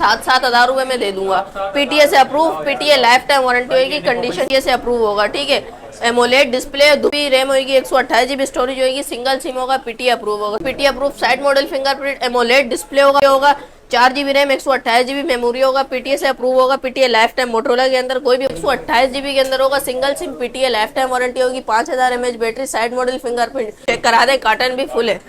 सात 7,000 रुपए में दे दूंगा। पीटीए से approve, PTA life time warranty होगी, कंडीशन से अप्रूव होगा, ठीक है। एमोलेड डिस्प्ले, 2 रैम होगी, 128 GB स्टोरेज होगी, सिंगल सिम होगा, पीटीए अप्रूव होगा। PTA approve side model fingerprint, AMOLED display होगा 4 GB रैम, 128 GB मेमोरी होगा, पीटीए से अप्रूव होगा। पीटीए लाइफ टाइम मोटरोला के अंदर कोई भी 128 GB के अंदर होगा, single SIM, PTA life time warranty होगी, 5000 mAh battery, side model fingerprint check करा दे, कार्टन भी फुल है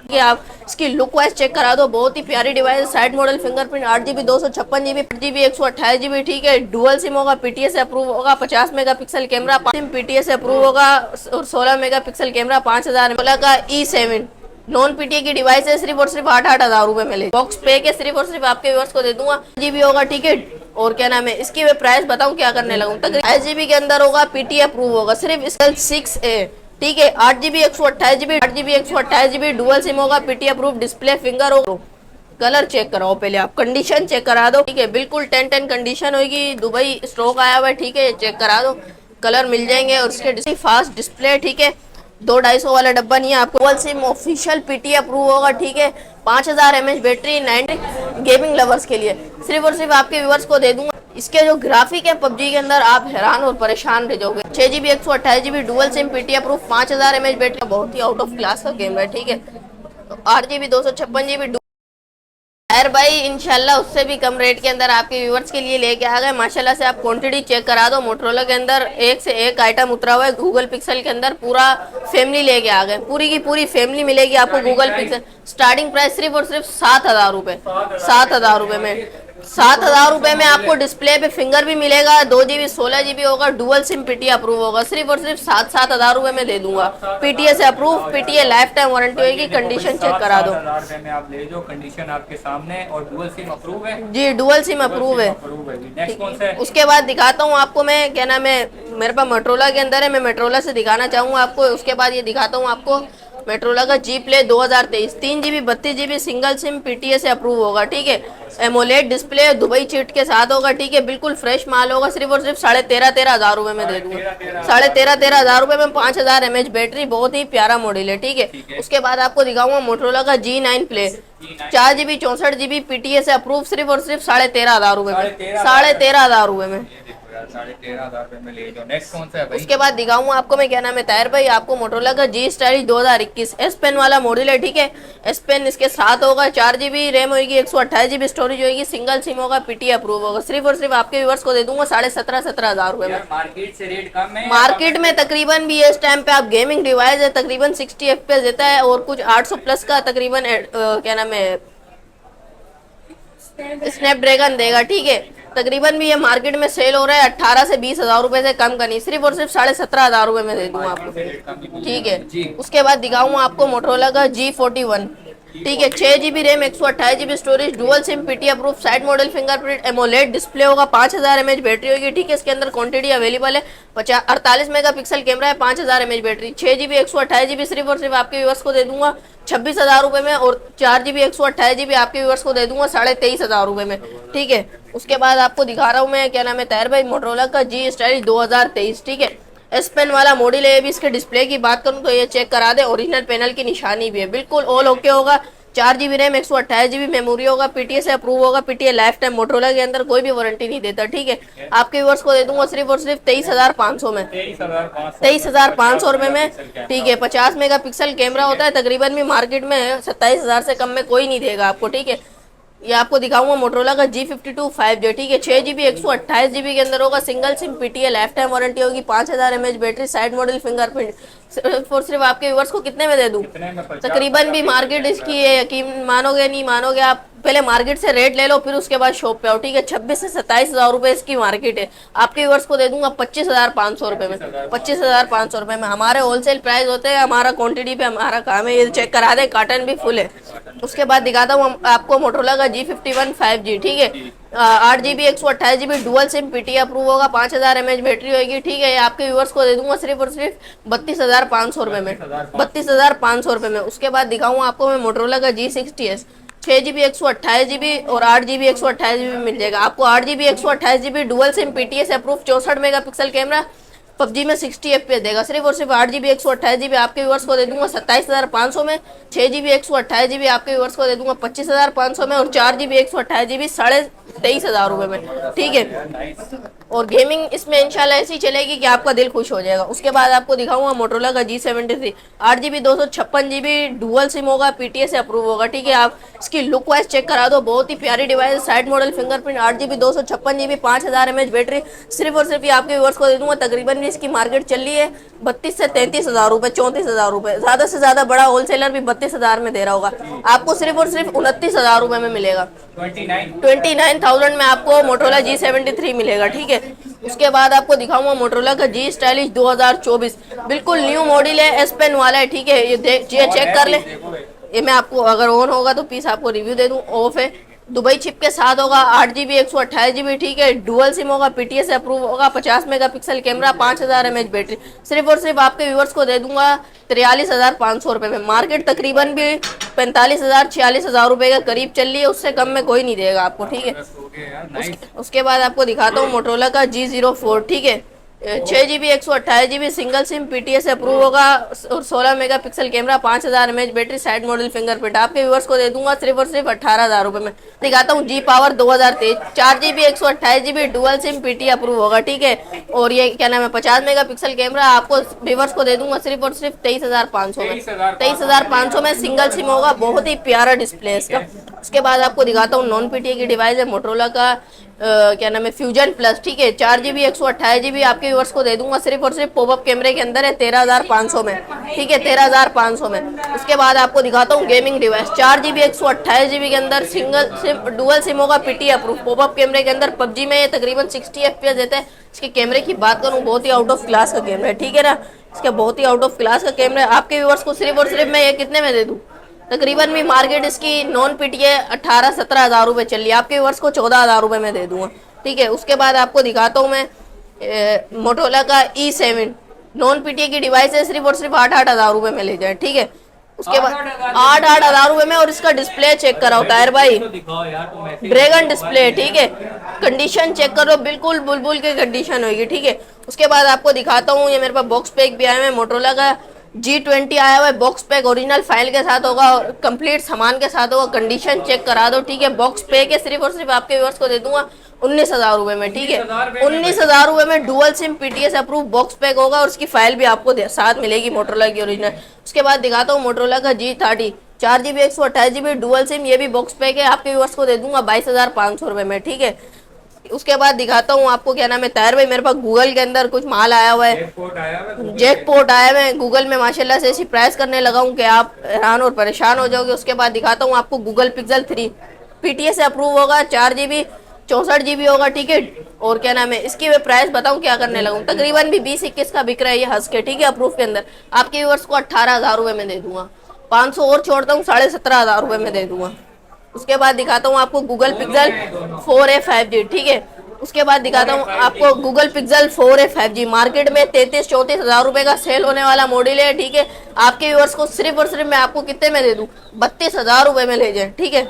कि आप इसकी लुक वाइज चेक करा दो, बहुत ही प्यारी device. Side model fingerprint, 8 GB 256 GB 8 GB 128 GB, ठीक है। डुअल सिम होगा, पीटीए से अप्रूव होगा, 50 मेगापिक्सल कैमरा, सिम पीटीए से अप्रूव होगा और 16 मेगापिक्सल कैमरा, 5000 mAh का E7 नॉन पीटीए की डिवाइस है, सिर्फ और सिर्फ 8,000 रुपए में ले। बॉक्स पे के सिर्फ और सिर्फ आपके व्यूअर्स को दे दूंगा, जीबी होगा, ठीक है। और क्या नाम है इसकी मैं प्राइस बताऊं क्या करने लगूं, तकरीबन 8 GB के अंदर होगा, पीटीए अप्रूव होगा, सिर्फ इसका 6A, ठीक है। 8 GB 128 GB 8 GB 128 GB dual SIM होगा, पीटीए अप्रूव, डिस्प्ले फिंगर होगा। कलर चेक कराओ पहले आप, कंडीशन चेक करा दो, ठीक है। बिल्कुल 10/10 कंडीशन होगी, दुबई स्टॉक आया हुआ है, ठीक है। चेक करा दो, कलर मिल जाएंगे। और इसके फास्ट डिस्प्ले, ठीक है। 2 250 वाला डब्बा नहीं है आपको। Dual sim official PTA approve होगा, ठीक है। 5000 mAh बैटरी, 90 गेमिंग लवर्स के लिए, सिर्फ और सिर्फ आपके व्यूअर्स को दे दूंगा। इसके जो ग्राफिक है पबजी के अंदर, आप हैरान और परेशान रह जाओगे। 6 GB 128 GB dual SIM, PTA approve, 5000 mAh battery, बहुत ही आउट ऑफ क्लास का गेम है, ठीक है। 8 GB 256 GB खैर भाई, इंशाल्लाह उससे भी कम रेट के अंदर आपके व्यूअर्स के लिए लेके आ गए। माशाल्लाह से आप क्वांटिटी चेक करा दो, मोटरोला के अंदर एक से एक आइटम उतरा हुआ है। गूगल पिक्सल के अंदर पूरा फैमिली लेके आ गए, पूरी की पूरी फैमिली मिलेगी आपको गूगल पिक्सल। स्टार्टिंग प्राइस सिर्फ और सिर्फ 7,000 रुपए, 7,000 रुपए में, 7,000 रुपए में आपको डिस्प्ले पे फिंगर भी मिलेगा, 2 GB 16 GB होगा, डुअल सिम, पीटीए अप्रूव होगा, सिर्फ और सिर्फ 7,000 रुपए में दे दूंगा। पीटीए से approve, PTA life time warranty होगी, कंडीशन चेक करा दो। 7,000 में आप ले जाओ, कंडीशन आपके सामने, और डुअल सिम अप्रूव है जी, डुअल सिम अप्रूव है। नेक्स्ट कौन सा है? उसके बाद दिखाता हूँ आपको मैं, क्या नाम है, मेरे पास मोटरोला के अंदर है, मैं मोटरोला से दिखाना चाहूंगा आपको। उसके बाद ये दिखाता हूँ आपको मोटरोला का G play 2023, 3 GB 32 GB single SIM, PTA से अप्रूव होगा, ठीक है। एमोलेड डिस्प्ले, दुबई चिट के साथ होगा, ठीक है। बिल्कुल फ्रेश माल होगा, सिर्फ और सिर्फ 13,500 रुपए में दे दूंगा। 13,500 रुपए में 5000 mAh बैटरी, बहुत ही प्यारा मॉडल है, ठीक है। उसके बाद आपको दिखाऊंगा मोटरोला का G9 play, 4 GB 64 GB PTA से अप्रूव, सिर्फ और सिर्फ 13,500 रुपए में, 13,500 रुपए में, 13,500 में ले जाओ। नेक्स्ट कौन सा है भाई? उसके बाद दिखाऊंगा आपको मैं, क्या नाम है ताहिर भाई, आपको मोटरोला का जी स्टाइलिश 2021 एस पेन वाला मॉडल है, ठीक है। एस पेन इसके साथ होगा, 4 GB रैम होगी, 128 GB स्टोरेज होगी, सिंगल सिम होगा, पीटीए अप्रूव होगा, सिर्फ और सिर्फ आपके व्यूअर्स को दे दूंगा 17,500 रुपए में। मार्केट से रेट कम है, मार्केट में तकरीबन भी इस टाइम पे आप गेमिंग डिवाइस है, तकरीबन 60 FPS देता है, और कुछ 800 प्लस का तकरीबन क्या नाम है स्नैपड्रैगन देगा, ठीक है। तकरीबन भी ये मार्केट में सेल हो रहा है 18 से 20,000 रुपए से कम का नहीं, सिर्फ और सिर्फ 17,500 रुपए में दे दूंगा आपको, ठीक है। उसके बाद दिखाऊंगा आपको मोटरोला का G41, ठीक है। 6 GB RAM, 128 GB storage, dual SIM, PTA approve, side model fingerprint, AMOLED display होगा, 5000 mAh बैटरी होगी, ठीक है। इसके अंदर क्वांटिटी अवेलेबल है, 48 मेगापिक्सल कैमरा है, 5000 mAh बैटरी, 6 GB 128 GB सिर्फ और सिर्फ आपके व्यूअर्स को दे दूंगा 26,000 रुपए में, और 4 GB 128 GB आपके व्यूअर्स को दे दूंगा 23,500 रुपए में, ठीक है। उसके बाद आपको दिखा रहा हूँ मैं, क्या नाम है ताहिर भाई, मोटरोला का जी स्टाइलिश 2023, ठीक है। एस पेन वाला मॉडल है। भी इसके डिस्प्ले की बात करूं तो ये चेक करा दे, ओरिजिनल पैनल की निशानी भी है, बिल्कुल ऑल ओके होगा। 4 GB रैम, 128 GB मेमोरी होगा, पीटीए से अप्रूव होगा, पीटीए लाइफ टाइम, मोटरोला के अंदर कोई भी वारंटी नहीं देता, ठीक है। आपके व्यूअर्स को दे दूंगा सिर्फ और सिर्फ 23,500 में, 23,500 रुपए में, ठीक है। 50 मेगापिक्सल कैमरा होता है, तकरीबन भी मार्केट में 27,000 से कम में कोई नहीं देगा आपको, ठीक है। ये आपको दिखाऊंगा मोटरोला का G52 5G, ठीक है। 6 GB 128 GB के अंदर होगा, single SIM, PTA life time warranty होगी, 5000 mAh battery, side model fingerprint, सिर्फ और सिर्फ आपके व्यूअर्स को कितने में दे दूं? तकरीबन भी मार्केट इसकी है, यकीन मानोगे नहीं मानोगे आप, पहले मार्केट से रेट ले लो, फिर उसके बाद शॉप पे आओ, ठीक है। 26 से 27,000 रुपए इसकी मार्केट है, आपके व्यूअर्स को दे दूंगा 25,500 रुपए में, 25,500 रुपए में। हमारे होलसेल प्राइस होते हैं, हमारा क्वांटिटी पे हमारा काम है, ये चेक करा दे, कार्टन भी फुल है। उसके बाद दिखाता हूँ आपको मोटरोला का G51 5G, ठीक है। 8 GB 128 GB dual SIM, PTA approve होगा, 5000 mAh बैटरी होगी, ठीक है। आपके व्यूअर्स को दे दूंगा सिर्फ और सिर्फ 32,500 रुपए में, 32,500 रुपए में। उसके बाद दिखाऊंगा आपको मैं मोटरोला का G60s, 6 GB 128 GB और 8 GB 128 GB मिल जाएगा आपको। 8 GB 128 GB dual SIM, PTA से अप्रूव, 64 मेगापिक्सल कैमरा, पबजी में 60 FPS देगा, सिर्फ और सिर्फ 8 GB 128 GB आपके व्यूअर्स को दे दूंगा 27,500 में। 6 GB 128 GB आपके व्यूअर्स को दे दूंगा 25,500 में। और 4 GB 128 GB 23,500 रुपये में, ठीक है। और गेमिंग इसमें इंशाल्लाह ऐसी चलेगी कि आपका दिल खुश हो जाएगा। उसके बाद आपको दिखाऊंगा मोटरोला का G73 8 GB 256 GB dual SIM होगा, PTA से अप्रूव होगा, ठीक है। आप इसकी लुक वाइज चेक करा दो, बहुत ही प्यारी device, side model fingerprint 8 GB 256 GB 5000 mAh battery. सिर्फ और सिर्फ ये आपके व्यूअर्स को दे दूंगा, तकरीबन भी इसकी मार्केट चल रही है 32 से 33,000 रुपये, 34,000 रुपये, ज्यादा से ज्यादा बड़ा होलसेलर भी 32,000 में दे रहा होगा, आपको सिर्फ और सिर्फ 29,000 रुपये में मिलेगा। 29,000 में आपको मोटरोला G73 मिलेगा, ठीक है। उसके बाद आपको दिखाऊंगा मोटरोला का G स्टाइलिश 2024, बिल्कुल न्यू मॉडल है, एस पेन वाला है, ठीक है। ये चेक कर ले, ये मैं आपको अगर ऑन होगा तो प्लीज आपको रिव्यू दे दूं। ऑफ है, दुबई चिप के साथ होगा, 8 GB 128 GB, ठीक है। डुअल सिम होगा, PTA से अप्रूव होगा, 50 मेगापिक्सल कैमरा, 5000 mAh बैटरी। सिर्फ और सिर्फ आपके व्यूअर्स को दे दूंगा 43,500 रुपये में। मार्केट तकरीबन भी 45,000 46,000 रुपये के करीब चल रही है, उससे कम में कोई नहीं देगा आपको, ठीक है। उसके बाद आपको दिखाता हूँ मोटरोला का G04, ठीक है। 6 GB 128 GB single SIM, PTA से अप्रूव होगा और 16 megapixel camera, 5000 mAh battery, side model fingerprint. आपके व्यूअर्स को दे दूंगा सिर्फ और सिर्फ 18,000 रुपये में। दिखाता हूँ G power 2023 4 GB 128 GB dual SIM, PTA approve होगा, ठीक है। और ये क्या नाम है 50 मेगापिक्सल कैमरा, आपको व्यूअर्स को दे दूंगा सिर्फ और सिर्फ 23,500 में। 23,500 में सिंगल सिम होगा, बहुत ही प्यारा डिस्प्ले है इसका। उसके बाद आपको दिखाता हूँ नॉन PTA की डिवाइस है मोटरोला का क्या नाम है फ्यूजन प्लस, ठीक है। 4 GB 128 GB आपके व्यूअर्स को दे दूंगा सिर्फ और सिर्फ पॉपअप कैमरे के अंदर है 13,500 में, ठीक है, 13,500 में। उसके बाद आपको दिखाता हूँ गेमिंग डिवाइस 4 GB 128 GB के अंदर सिंगल सिम डुअल सिम होगा, PTA अप्रूव, पॉपअप कैमरे के अंदर। पबजी में ये तकरीबन 60 FPS देता है। इसके कैमरे की बात करूँ, बहुत ही आउट ऑफ क्लास का कैमरा है, ठीक है ना। इसका बहुत ही आउट ऑफ क्लास का कैमरा है। आपके व्यूअर्स को सिर्फ और सिर्फ मैं ये कितने में दे दूँ, तकरीबन भी मार्केट इसकी नॉन PTA 18-17,000 रुपये चल रही है, आपके व्यूअर्स को 14,000 रुपये में दे दूंगा, ठीक है। उसके बाद आपको दिखाता हूँ मैं मोटरोला का E7 नॉन PTA की डिवाइस है, सिर्फ और सिर्फ 8-8,000 रुपये में ले जाए, ठीक है। उसके बाद 8-8,000 रुपये में। और इसका डिस्प्ले चेक कराओ टायर भाई, ड्रैगन डिस्प्ले, ठीक है। कंडीशन चेक करो, बिल्कुल बुलबुल की कंडीशन होगी, ठीक है। उसके बाद आपको दिखाता हूँ, ये मेरे पास बॉक्स पैक भी आया है, मोटरोला का G20 आया हुआ है, बॉक्स पैक ओरिजिनल फाइल के साथ होगा और कंप्लीट सामान के साथ होगा। कंडीशन चेक करा दो, ठीक है। बॉक्स पैक है, सिर्फ और सिर्फ आपके व्यूअर्स को दे दूंगा 19,000 रुपये में, ठीक है। 19,000 रुपये में डुअल सिम, PTA से अप्रूव बॉक्स पैक होगा और उसकी फाइल भी आपको साथ मिलेगी मोटरोला की ओरिजिनल। उसके बाद दिखाता हूँ मोटरोला का G30 4 GB 128 GB dual SIM, ये भी बॉक्स पैक है, आपके व्यूअर्स को दे दूंगा 22,500 रुपये में, ठीक है। उसके बाद दिखाता हूँ आपको क्या नाम है तायर भाई, मेरे पास गूगल के अंदर कुछ माल आया हुआ है, जैकपॉट आया हुआ है। गूगल में माशाल्लाह से ऐसी प्राइस करने लगा हूँ कि आप हैरान और परेशान हो जाओगे। उसके बाद दिखाता हूँ आपको गूगल पिक्सल 3 PTA से अप्रूव होगा, 4 GB 64 GB होगा, ठीक है। और क्या नाम है इसकी मैं प्राइस बताऊँ क्या करने लगा हूँ, तकरीबन भी 20-21 का बिक रहा है ये हंस के, ठीक है। अप्रूव के अंदर आपके व्यूअर्स को 18,000 रुपये में दे दूंगा, 500 और छोड़ता हूँ 17,500 रुपये में दे दूंगा। उसके बाद दिखाता हूँ आपको गूगल पिक्सल 4a 5G, ठीक है। उसके बाद दिखाता हूँ आपको Google pixel 4a 5G, market में 33-34,000 रुपये का सेल होने वाला मॉडल है, ठीक है। आपके व्यूअर्स को सिर्फ और सिर्फ मैं आपको कितने में दे दूँ, 32,000 रुपये में ले जाए, ठीक है।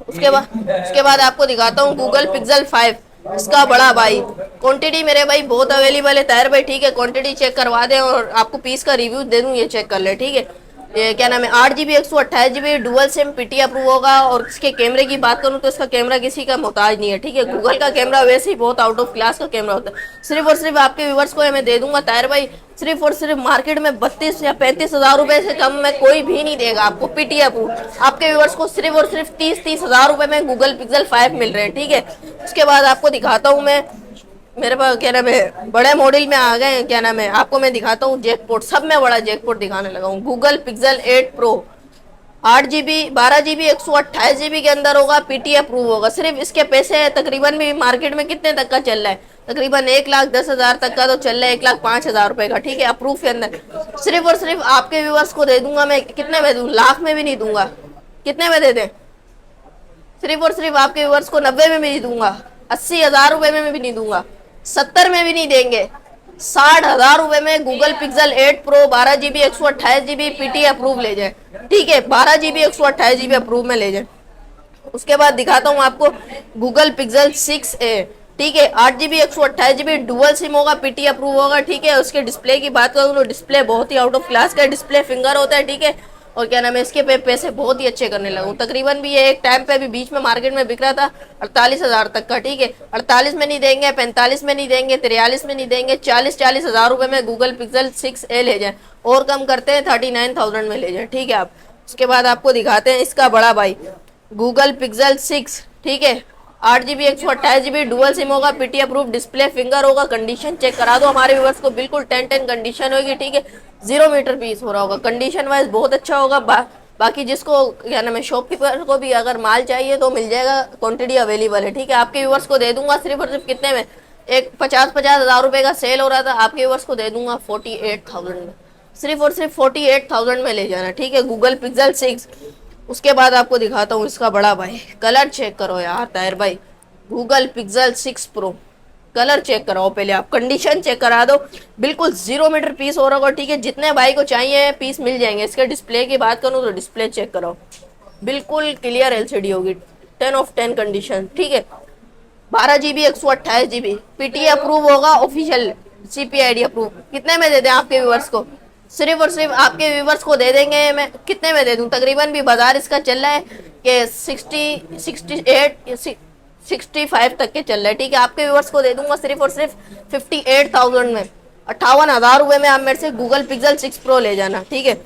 उसके बाद आपको दिखाता हूँ गूगल पिक्सल 5, इसका बड़ा भाई, क्वांटिटी मेरे भाई बहुत अवेलेबल है तायर भाई, ठीक है। क्वांटिटी चेक करवा दें और आपको पीस का रिव्यू दे दूँ, ये चेक कर ले, ठीक है। ये क्या नाम है 8 GB 128 GB dual SIM, PTA approve होगा। और इसके कैमरे की बात करूँ तो इसका कैमरा किसी का मोहताज नहीं है, ठीक है। गूगल का कैमरा वैसे ही बहुत आउट ऑफ क्लास का कैमरा होता है। सिर्फ और सिर्फ आपके व्यूअर्स को मैं दे दूंगा तायर भाई, सिर्फ और सिर्फ मार्केट में 32 या 35,000 रुपये से कम में कोई भी नहीं देगा आपको PTA अप्रूव। आपके व्यूअर्स को सिर्फ और सिर्फ 30,000 रुपये में गूगल पिक्सल 5 मिल रहे हैं, ठीक है। उसके बाद आपको दिखाता हूँ मैं, मेरे पास क्या नाम है बड़े मॉडल में आ गए, क्या नाम है आपको मैं दिखाता हूँ जैकपॉट, सब में बड़ा जैकपॉट दिखाने लगा हूँ। Google pixel 8 Pro 8 GB 12 GB 128 GB के अंदर होगा, PTA अप्रूव होगा। सिर्फ इसके पैसे तकरीबन भी मार्केट में कितने तक का चल रहा है, तकरीबन 1,10,000 तक का तो चल रहा है, 1,05,000 रुपये का, ठीक है। अप्रूव के अंदर सिर्फ और सिर्फ आपके व्यूअर्स को दे दूंगा मैं, कितने में दूँ, लाख में भी नहीं दूंगा, कितने में दे दें, सिर्फ और सिर्फ आपके व्यूअर्स को 90 में भी नहीं दूंगा, 80,000 रुपये में भी नहीं दूंगा, 70 में भी नहीं देंगे, 60,000 रुपये में Google pixel 8 Pro 12 GB 128 GB PTA approve ले जाए, ठीक है। 12 GB 128 GB अप्रूव में ले जाए। उसके बाद दिखाता हूँ आपको गूगल पिक्सल 6a ठीक है। 8 GB 128 GB डुअल सिम होगा, पीटी अप्रूव होगा, ठीक है। उसके डिस्प्ले की बात करूँ तो डिस्प्ले बहुत ही आउट ऑफ क्लास का डिस्प्ले फिंगर होता है, ठीक है। और क्या नाम है, इसके पैसे बहुत ही अच्छे करने लगा हूँ। तकरीबन भी ये एक टाइम पे अभी बीच में मार्केट में बिक रहा था 48,000 तक का, ठीक है। 48 में नहीं देंगे, 45 में नहीं देंगे, 43 में नहीं देंगे, 40 हज़ार रुपए में गूगल पिक्सल 6a ले जाए, और कम करते हैं 39,000 में ले जाए, ठीक है आप। उसके बाद आपको दिखाते हैं इसका बड़ा भाई गूगल पिक्सल 6, ठीक है। 8 GB 128 GB डुअल सिम होगा, पीटी अप्रूव, डिस्प्ले फिंगर होगा। कंडीशन चेक करा दो हमारे व्यूअर्स को, बिल्कुल 10 कंडीशन होगी, ठीक है। 0 मीटर पीस हो रहा होगा, कंडीशन वाइज बहुत अच्छा होगा। बाकी जिसको क्या नाम है, शॉपकीपर को भी अगर माल चाहिए तो मिल जाएगा, क्वांटिटी अवेलेबल है, ठीक है। आपके व्यूअर्स को दे दूंगा सिर्फ और सिर्फ कितने में, एक 50 हज़ार रुपए का सेल हो रहा था, आपके व्यूअर्स को दे दूंगा 48,000 में, सिर्फ और सिर्फ 48,000 में ले जाना, ठीक है। Google Pixel 6। उसके बाद आपको दिखाता हूँ इसका बड़ा भाई, कलर चेक करो यार ताहिर भाई, Google Pixel 6 pro, colour check कराओ पहले आप, कंडीशन चेक करा दो, बिल्कुल 0 मीटर पीस हो रहा होगा, ठीक है। जितने भाई को चाहिए पीस मिल जाएंगे। इसके डिस्प्ले की बात करूँ तो डिस्प्ले चेक कराओ, बिल्कुल क्लियर एलसीडी होगी, 10 ऑफ 10 कंडीशन, ठीक है। 12 GB 128 GB पीटी अप्रूव होगा, ऑफिशियल CPID अप्रूव। कितने में दे दें आपके व्यूवर्स को, सिर्फ और सिर्फ आपके व्यूवर्स को दे देंगे, मैं कितने में दे दूं, तकरीबन भी बाजार इसका चल रहा है कि 60, 68, 65 तक के चल रहा है, ठीक है। आपके व्यूवर्स को दे दूंगा सिर्फ और सिर्फ 58,000 में, 58,000 रुपए में आप मेरे से गूगल पिक्सल 6 प्रो ले जाना, ठीक है।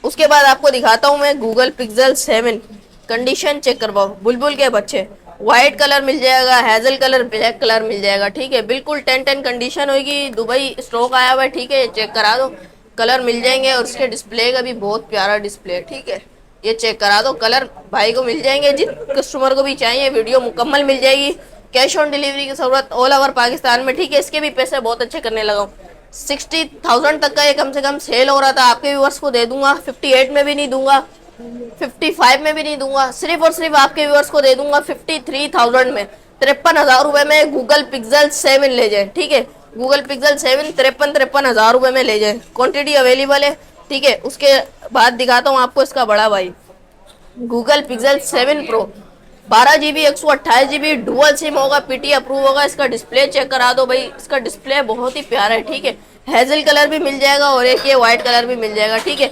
उसके बाद आपको दिखाता हूँ मैं गूगल पिक्सल 7, कंडीशन चेक करवाओ, बुलबुल के बच्चे, व्हाइट कलर मिल जाएगा, हेजल कलर, ब्लैक कलर मिल जाएगा, ठीक है। बिल्कुल 10 कंडीशन होगी, दुबई स्टॉक आया हुआ है, ठीक है। चेक करा दो, कलर मिल जाएंगे, और उसके डिस्प्ले का भी बहुत प्यारा डिस्प्ले है, ठीक है। ये चेक करा दो, कलर भाई को मिल जाएंगे, जिस कस्टमर को भी चाहिए वीडियो मुकम्मल मिल जाएगी। कैश ऑन डिलीवरी की जरूरत ऑल ओवर पाकिस्तान में, ठीक है। इसके भी पैसे बहुत अच्छे करने लगा हूँ, 60,000 तक का ये कम से कम सेल हो रहा था, आपके व्यूअर्स को दे दूंगा 58 में भी नहीं दूंगा, 55 में भी नहीं दूंगा, सिर्फ और सिर्फ आपके व्यूअर्स को दे दूंगा 53,000 में, 53,000 रुपए में गूगल पिक्सल 7 ले जाए, ठीक है। गूगल पिक्सल 7 53 हज़ार रुपए में ले जाए, क्वांटिटी अवेलेबल है, ठीक है। उसके बाद दिखाता हूँ आपको इसका बड़ा भाई Google pixel 7 pro, 12 GB 128 GB dual SIM होगा, पीटी अप्रूव होगा। इसका डिस्प्ले चेक करा दो भाई, इसका डिस्प्ले बहुत ही प्यारा है, ठीक है। हेजल कलर भी मिल जाएगा, और एक ये व्हाइट कलर भी मिल जाएगा, ठीक है।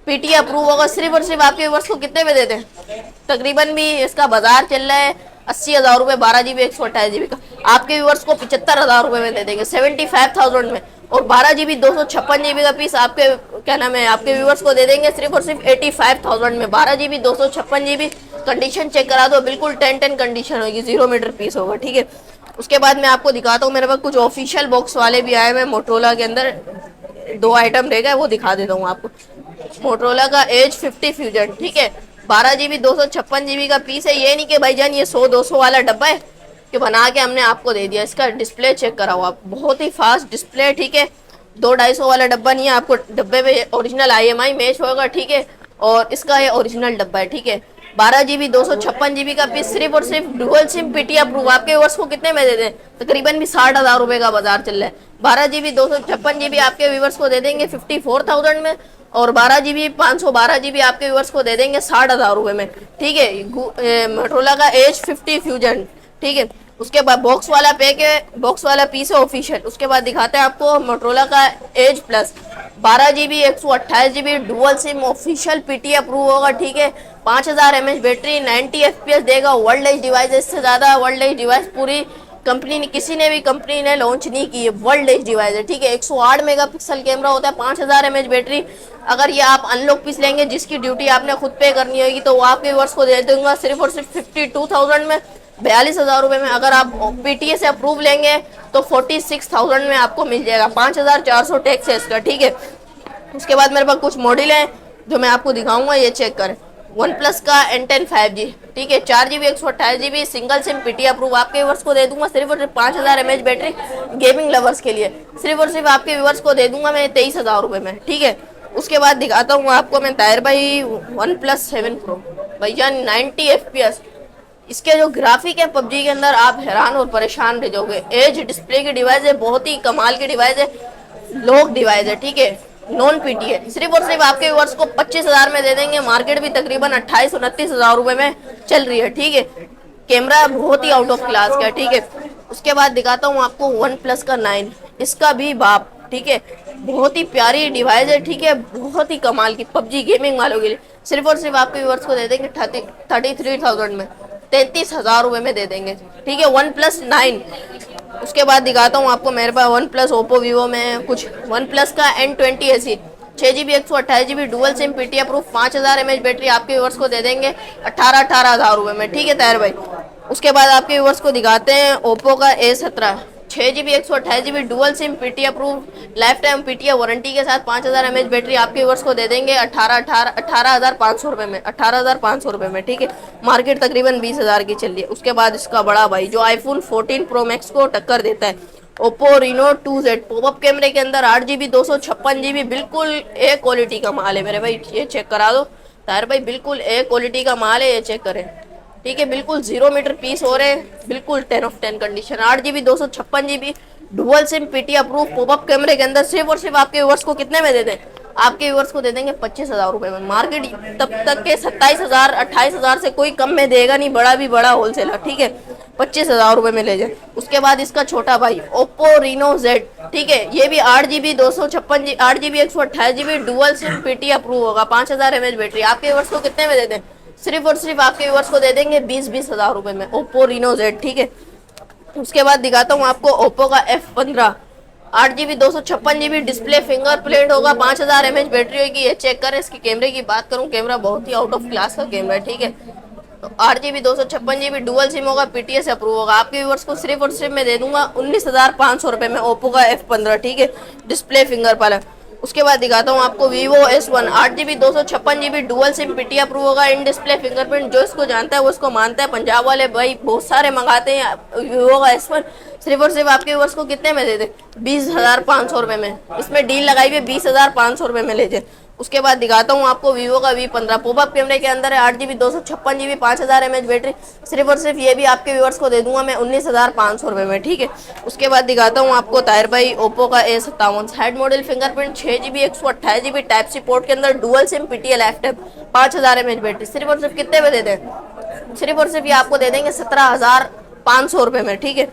पीटी अप्रूव होगा, सिर्फ और सिर्फ आपके व्यूअर्स को कितने में देते हैं, तकरीबन भी इसका बाजार चल रहा है 80,000 रुपए, 12 GB 128 GB का, आपके व्यूअर्स को 75,000 रुपए में दे देंगे, 75,000 में। और 12 GB 256 GB का पीस आपके क्या नाम है, आपके व्यूअर्स को दे देंगे सिर्फ और सिर्फ 85,000 में, 12 GB 256 GB। कंडीशन चेक करा दो, बिल्कुल 10 कंडीशन होगी, 0 मीटर पीस होगा, ठीक है। उसके बाद मैं आपको दिखाता हूँ, मेरे पास कुछ ऑफिशियल बॉक्स वाले भी आए हैं मोटरोला के अंदर, 2 आइटम रह गए, वो दिखा देता हूँ आपको। मोटरोला का एज 50 फ्यूजन, ठीक है। 12 GB 256 GB का पीस है, ये नहीं कि भाईजान ये 100-200 वाला डब्बा है कि बना के हमने आपको दे दिया। इसका डिस्प्ले चेक कराओ आप, बहुत ही फास्ट डिस्प्ले, ठीक है। 200-250 वाला डब्बा नहीं है, आपको डब्बे पे ओरिजिनल IMI मैच होगा, ठीक है। और इसका ये ओरिजिनल डब्बा है, ठीक है। 12 GB 256 GB का पीस, सिर्फ और सिर्फ डुअल सिम पीटी अप्रूव। आपके व्यूअर्स को कितने में दे दें, तकरीबन भी 60,000 रुपए का बाजार चल रहा है। 12 GB 256 GB आपके व्यूअर्स को दे देंगे 54,000 में, और 12 GB 512 GB आपके व्यूअर्स को दे देंगे 60,000 रुपए में, ठीक है। मोटरोला का एज 50 फ्यूजन, ठीक है। उसके बाद बॉक्स वाला पैक है, बॉक्स वाला पीस है ऑफिशियल। उसके बाद दिखाते हैं आपको मोटरोला का edge plus, 12 GB 128 GB dual sim, official PTA approve होगा, ठीक है। 5000 mAh बैटरी, 90 FPS देगा, वर्ल्ड एज डिवाइस, इससे ज्यादा वर्ल्ड एज डिवाइस पूरी कंपनी ने, किसी ने भी कंपनी ने लॉन्च नहीं की है, वर्ल्ड एज डिवाइस है, ठीक है। 108 मेगापिक्सल कैमरा होता है, 5000 mAh बैटरी। अगर ये आप अनलॉक पीस लेंगे जिसकी ड्यूटी आपने खुद पे करनी होगी, तो वो आपके व्यूअर्स को दे दूंगा सिर्फ और सिर्फ 52,000 में, 42,000 रुपए में। अगर आप PTA से अप्रूव लेंगे तो 46,000 में आपको मिल जाएगा, 5,400 टैक्स है इसका, ठीक है। उसके बाद मेरे पास कुछ मॉडल हैं जो मैं आपको दिखाऊंगा, ये चेक करें। वन प्लस का N10 5G, ठीक है। 4 GB 128 GB single SIM PT approve, आपके व्यूअर्स को दे दूंगा सिर्फ और सिर्फ 5000 mAh बैटरी, गेमिंग लवर्स के लिए। सिर्फ और सिर्फ आपके व्यूअर्स को दे दूंगा मैं 23,000 रुपए में, ठीक है। उसके बाद दिखाता हूँ आपको मैं ताहिर भाई OnePlus 7 Pro, भैया 90 FPS, इसके जो ग्राफिक है पबजी के अंदर, आप हैरान और परेशान रह जाओगे। एज डिस्प्ले की डिवाइस है, बहुत ही कमाल की डिवाइस है, लॉक डिवाइस है, ठीक है। नॉन पीटी है, सिर्फ और सिर्फ आपके व्यूअर्स को 25,000 में दे देंगे, मार्केट भी तकरीबन 28-29 हज़ार रुपए में चल रही है, ठीक है। कैमरा बहुत ही आउट ऑफ क्लास का, ठीक है। उसके बाद दिखाता हूँ आपको वन प्लस का 9, इसका भी बाप, ठीक है। बहुत ही प्यारी डिवाइस है, ठीक है, बहुत ही कमाल की पबजी गेमिंग वालों के लिए। सिर्फ और सिर्फ आपके व्यूअर्स को दे देंगे 33,000 में, 33,000 रुपये में दे देंगे, ठीक है, वन प्लस 9। उसके बाद दिखाता हूँ आपको मेरे पास वन प्लस ओप्पो वीवो में कुछ वन प्लस का N20 ऐसी 6GB 128GB dual SIM PT approve 5000 mAh battery आपके व्यूअर्स को दे देंगे 18,000 रुपये में, ठीक है ताहिर भाई। उसके बाद आपके व्यूअर्स को दिखाते हैं ओप्पो का A17 6GB 128GB dual SIM PT approve life time PT warranty के साथ 5000 mAh बैटरी आपके व्यूअर्स को दे देंगे 18,500 रुपये में, 18,500 रुपये में, ठीक है। मार्केट तकरीबन 20,000 की चल रही है। उसके बाद इसका बड़ा भाई जो आईफोन 14 प्रो मैक्स को टक्कर देता है, ओप्पो Reno 2Z पॉपअप कैमरे के अंदर 8GB 256GB, बिल्कुल ए क्वालिटी का माल है मेरे भाई, ये चेक करा दो तार भाई, बिल्कुल ए क्वालिटी का माल है, ये चेक करें, ठीक है। बिल्कुल 0 मीटर पीस हो रहे हैं, बिल्कुल 10 of 10 condition, 8GB 256GB dual SIM PT approve popup कैमरे के अंदर। सिर्फ और सिर्फ आपके व्यूअर्स को कितने में दे दें? आपके व्यूअर्स को दे देंगे 25,000 रुपये में। मार्केट तब तक के 27,000 28,000 से कोई कम में देगा नहीं, बड़ा भी बड़ा होलसेलर, ठीक है, 25,000 रुपये में ले जाए। उसके बाद इसका छोटा भाई ओप्पो Reno Z, ठीक है, ये भी 8GB 128GB dual SIM PT approve होगा, 5000 mAh बैटरी आपके व्यूअर्स को कितने में दे दें? सिर्फ और सिर्फ आपके व्यूअर्स को दे देंगे 20,000 रुपये में ओप्पो Reno Z, ठीक है। उसके बाद दिखाता हूँ आपको ओप्पो का F15 8GB 256GB display fingerprint होगा, 5000 mAh बैटरी होगी, ये चेक करें। इसकी कैमरे की बात करूँ, कैमरा बहुत ही आउट ऑफ क्लास का कैमरा है, ठीक है। 8GB 256GB डुअल सिम होगा, PTS अप्रूव होगा, आपके व्यूअर्स को सिर्फ और सिर्फ मैं दे दूंगा 19,500 रुपये में ओप्पो का F15, ठीक है, डिस्प्ले फिंगर वाला। उसके बाद दिखाता हूँ आपको Vivo S1 8GB 256GB dual SIM PT approve होगा, इन डिस्प्ले फिंगरप्रिंट, जो इसको जानता है वो इसको मानता है। पंजाब वाले भाई बहुत सारे मंगाते हैं Vivo का S1, सिर्फ और सिर्फ आपके व्यूअर्स को कितने में दे दे? 20,500 रुपये में, इसमें डील लगाई हुई 20,500 रुपये में ले जाए। उसके बाद दिखाता हूँ आपको Vivo का V15 पॉपअप कैमरे के अंदर है, 8GB 256GB 5000 mAh बैटरी, सिर्फ और सिर्फ ये भी आपके व्यूअर्स को दे दूंगा मैं 19,500 रुपये में, ठीक है। उसके बाद दिखाता हूँ आपको ताहिर भाई ओप्पो का A57 head model fingerprint 6GB 128GB type C port के अंदर dual sim PTA life time 5000 mAh battery, सिर्फ और सिर्फ कितने में दे दें? सिर्फ और सिर्फ ये आपको दे देंगे 17,500 रुपये में, ठीक है।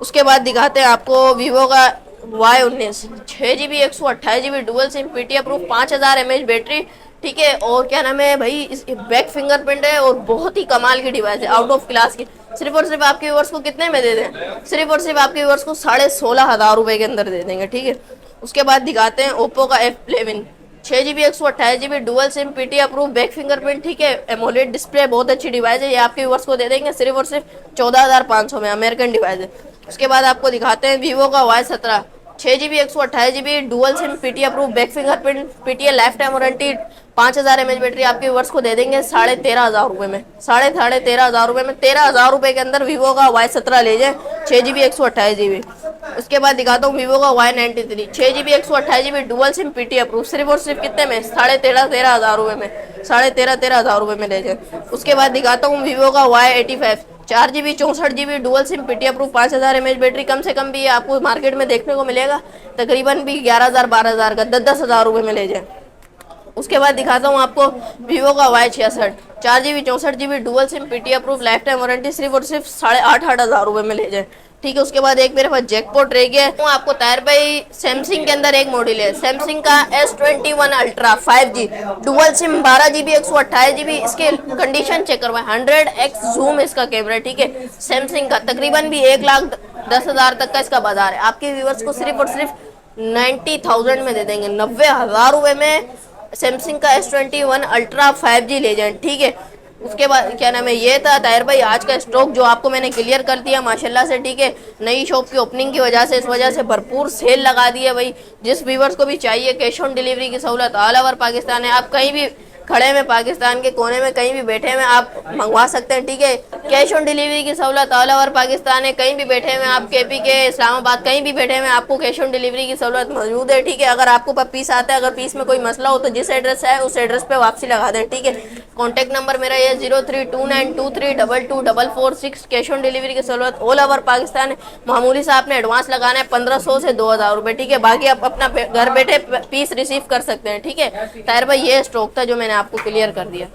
उसके बाद दिखाते हैं आपको Vivo का Y19 6GB 128GB dual SIM PT approve 5000 mAh battery, ठीक है। और क्या नाम है भाई, इस बैक फिंगरप्रिंट है और बहुत ही कमाल की डिवाइस है, आउट ऑफ क्लास की। सिर्फ और सिर्फ आपके व्यूअर्स को कितने में दे दें? सिर्फ और सिर्फ आपके व्यूअर्स को 16,500 रुपये के अंदर दे देंगे, ठीक है। उसके बाद दिखाते हैं ओप्पो का F11 6GB 128GB dual SIM PT approve back fingerprint, ठीक है, एमोलेड डिस्प्ले, बहुत अच्छी डिवाइस है, ये आपके व्यूअर्स को दे देंगे सिर्फ और सिर्फ 14,500 में, अमेरिकन डिवाइस है। उसके बाद आपको दिखाते हैं Vivo का Y17 6GB 128GB dual SIM PT approve back fingerprint PTL life time warranty 5000 mAh battery आपके व्यूअर्स को दे देंगे 13,500 रुपये में, 13,500 रुपये में, 13,000 रुपये के अंदर Vivo का Y17 ले जाए 6GB 128GB। उसके बाद दिखाता हूँ Vivo का Y93 6GB 128GB dual SIM PT approve, सिर्फ और सिर्फ कितने में? 13,500 रुपये में, 13,500 रुपये में ले जाए। उसके बाद दिखाता हूँ Vivo का Y85 4GB 64GB dual SIM PT approve 5000 mAh battery, कम से कम भी ये आपको मार्केट में देखने को मिलेगा तकरीबन भी 11,000 12,000 का, 10,000 रुपये में ले जाए। उसके बाद दिखाता हूँ आपको Vivo का Y66 4GB 64GB dual SIM PT approve life time warranty, सिर्फ और सिर्फ 8,500 रुपये में ले जाए, ठीक है। उसके बाद एक मेरे पास जैकपॉट रह गया है आपको ताहिर भाई, सैमसंग के अंदर एक मॉडल है सैमसंग का S21 ultra 5G dual SIM 12GB 128GB, इसके कंडीशन चेक करवाए, 100x जूम इसका कैमरा, ठीक है, सैमसंग का, तकरीबन भी 1,10,000 तक का इसका बाजार है। आपके व्यूअर्स को सिर्फ और सिर्फ 90,000 में दे देंगे, 90,000 रुपये में सैमसंग का S21 अल्ट्रा 5G ले जाए, ठीक है। उसके बाद क्या नाम है, ये था ताहिर भाई आज का स्टॉक जो आपको मैंने क्लियर कर दिया माशाल्लाह से, ठीक है। नई शॉप की ओपनिंग की वजह से, इस वजह से भरपूर सेल लगा दी है भाई। जिस व्यूअर्स को भी चाहिए कैश ऑन डिलीवरी की सहूलत ऑल ओवर पाकिस्तान है, आप कहीं भी खड़े में पाकिस्तान के कोने में कहीं भी बैठे हुए आप मंगवा सकते हैं, ठीक है। कैश ऑन डिलीवरी की सहूलत ऑल ओवर पाकिस्तान है, कहीं भी बैठे हुए आप KP के इस्लामाबाद कहीं भी बैठे हुए आपको कैश ऑन डिलीवरी की सहूलत मौजूद है, ठीक है। अगर आपको पीस आता है, अगर पीस में कोई मसला हो तो जिस एड्रेस है उस एड्रेस पे वापसी लगा दें, ठीक है। कॉन्टैक्ट नंबर मेरा ये 0329232246, कैश ऑन डिलीवरी की सहूलत ऑल ओवर पाकिस्तान है। मामूली सा आपने एडवांस लगाना है 1,500 से 2,000 रुपये, ठीक है, बाकी आप अपना घर बैठे पीस रिसीव कर सकते हैं, ठीक है। ताहिर भाई ये स्टॉक था जो मैंने आपको क्लियर कर दिया।